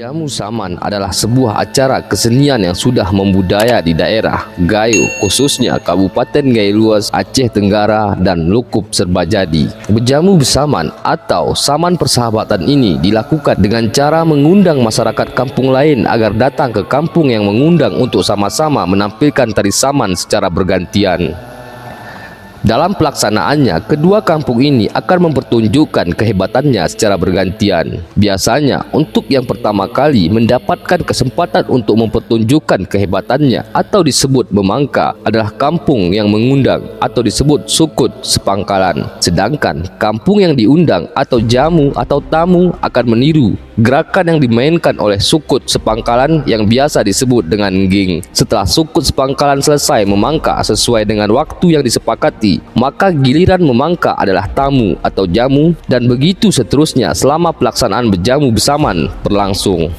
Jamu Saman adalah sebuah acara kesenian yang sudah membudaya di daerah Gayo, khususnya Kabupaten Gayo Luas, Aceh Tenggara dan Lukup Serbajadi. Bejamu Besaman atau Saman Persahabatan ini dilakukan dengan cara mengundang masyarakat kampung lain agar datang ke kampung yang mengundang untuk sama-sama menampilkan tari saman secara bergantian. Dalam pelaksanaannya, kedua kampung ini akan mempertunjukkan kehebatannya secara bergantian. Biasanya, untuk yang pertama kali mendapatkan kesempatan untuk mempertunjukkan kehebatannya atau disebut memangka adalah kampung yang mengundang atau disebut sukut sepangkalan. Sedangkan kampung yang diundang atau jamu atau tamu akan meniru gerakan yang dimainkan oleh sukut sepangkalan yang biasa disebut dengan ging. Setelah sukut sepangkalan selesai memangka sesuai dengan waktu yang disepakati, maka giliran memangka adalah tamu atau jamu, dan begitu seterusnya selama pelaksanaan bejamu besaman berlangsung.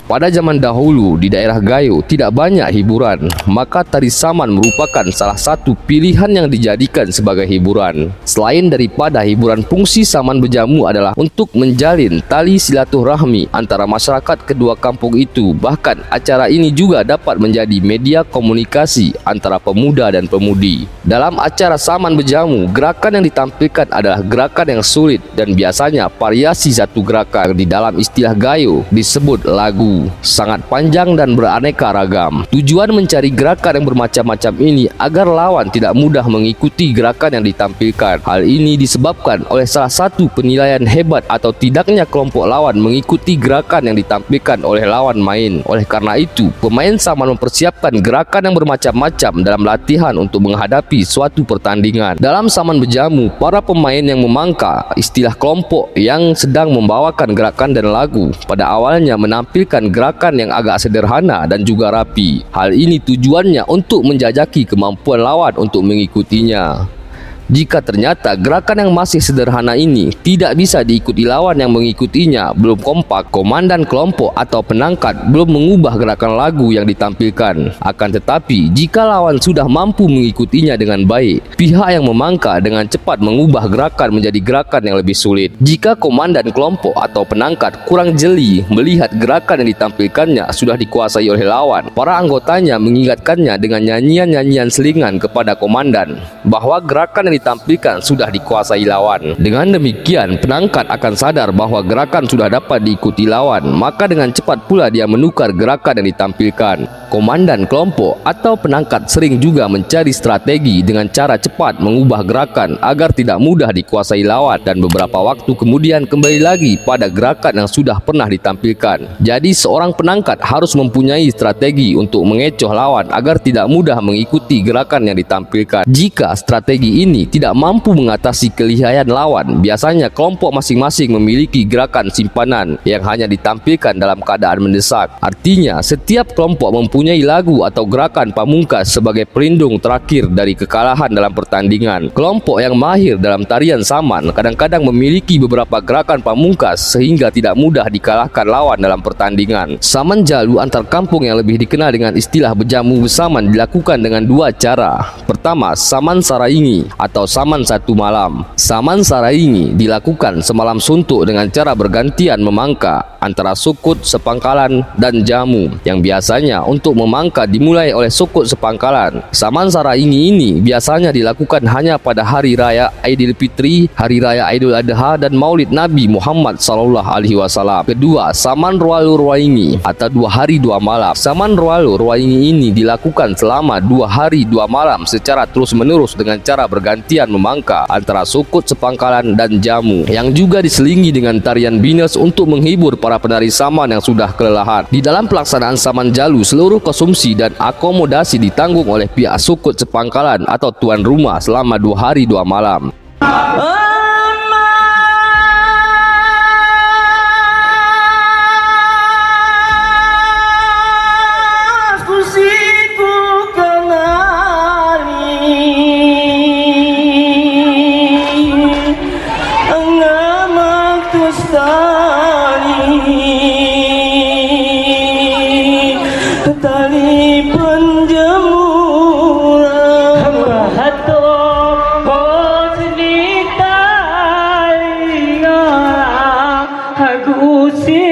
Pada zaman dahulu di daerah Gayo tidak banyak hiburan, maka tari saman merupakan salah satu pilihan yang dijadikan sebagai hiburan. Selain daripada hiburan, fungsi saman bejamu adalah untuk menjalin tali silaturahmi antara masyarakat kedua kampung itu. Bahkan acara ini juga dapat menjadi media komunikasi antara pemuda dan pemudi. Dalam acara saman bejamu, gerakan yang ditampilkan adalah gerakan yang sulit dan biasanya variasi satu gerakan di dalam istilah Gayo disebut lagu. Sangat panjang dan beraneka ragam. Tujuan mencari gerakan yang bermacam-macam ini agar lawan tidak mudah mengikuti gerakan yang ditampilkan. Hal ini disebabkan oleh salah satu penilaian hebat atau tidaknya kelompok lawan mengikuti gerakan yang ditampilkan oleh lawan main. Oleh karena itu, pemain saman mempersiapkan gerakan yang bermacam-macam dalam latihan untuk menghadapi suatu pertandingan. Dalam saman bejamu, para pemain yang memangka istilah kelompok yang sedang membawakan gerakan dan lagu pada awalnya menampilkan gerakan yang agak sederhana dan juga rapi. Hal ini tujuannya untuk menjajaki kemampuan lawan untuk mengikutinya. Jika ternyata gerakan yang masih sederhana ini tidak bisa diikuti lawan yang mengikutinya belum kompak, komandan kelompok atau penangkat belum mengubah gerakan lagu yang ditampilkan. Akan tetapi, jika lawan sudah mampu mengikutinya dengan baik, pihak yang memangka dengan cepat mengubah gerakan menjadi gerakan yang lebih sulit. Jika komandan kelompok atau penangkat kurang jeli melihat gerakan yang ditampilkannya sudah dikuasai oleh lawan, para anggotanya mengingatkannya dengan nyanyian-nyanyian selingan kepada komandan bahwa gerakan yang ditampilkan sudah dikuasai lawan. Dengan demikian, penangkat akan sadar bahwa gerakan sudah dapat diikuti lawan, maka dengan cepat pula dia menukar gerakan yang ditampilkan. Komandan kelompok atau penangkat sering juga mencari strategi dengan cara cepat mengubah gerakan agar tidak mudah dikuasai lawan dan beberapa waktu kemudian kembali lagi pada gerakan yang sudah pernah ditampilkan. Jadi seorang penangkat harus mempunyai strategi untuk mengecoh lawan agar tidak mudah mengikuti gerakan yang ditampilkan. Jika strategi ini tidak mampu mengatasi kelihayan lawan, biasanya kelompok masing-masing memiliki gerakan simpanan yang hanya ditampilkan dalam keadaan mendesak. Artinya, setiap kelompok mempunyai lagu atau gerakan pamungkas sebagai pelindung terakhir dari kekalahan dalam pertandingan. Kelompok yang mahir dalam tarian saman kadang-kadang memiliki beberapa gerakan pamungkas sehingga tidak mudah dikalahkan lawan dalam pertandingan. Saman jalu antar kampung yang lebih dikenal dengan istilah bejamu besaman dilakukan dengan dua cara. Pertama, saman saraingi atau atau saman satu malam. Saman saraingi dilakukan semalam suntuk dengan cara bergantian memangka antara sukut, sepangkalan, dan jamu, yang biasanya untuk memangka dimulai oleh sukut sepangkalan. Saman saraingi ini biasanya dilakukan hanya pada hari raya Aidilfitri, hari raya Idul Adha, dan Maulid Nabi Muhammad SAW. Kedua, saman rualu ruaingi atau 2 hari 2 malam. Saman rualu ruaingi ini dilakukan selama 2 hari 2 malam secara terus-menerus dengan cara bergantian memangka antara sukut, sepangkalan, dan jamu, yang juga diselingi dengan tarian binus untuk menghibur para penari saman yang sudah kelelahan. Di dalam pelaksanaan saman jalu, seluruh konsumsi dan akomodasi ditanggung oleh pihak sukut sepangkalan atau tuan rumah selama 2 hari 2 malam. Tali penjemuran hato hosni tali aku si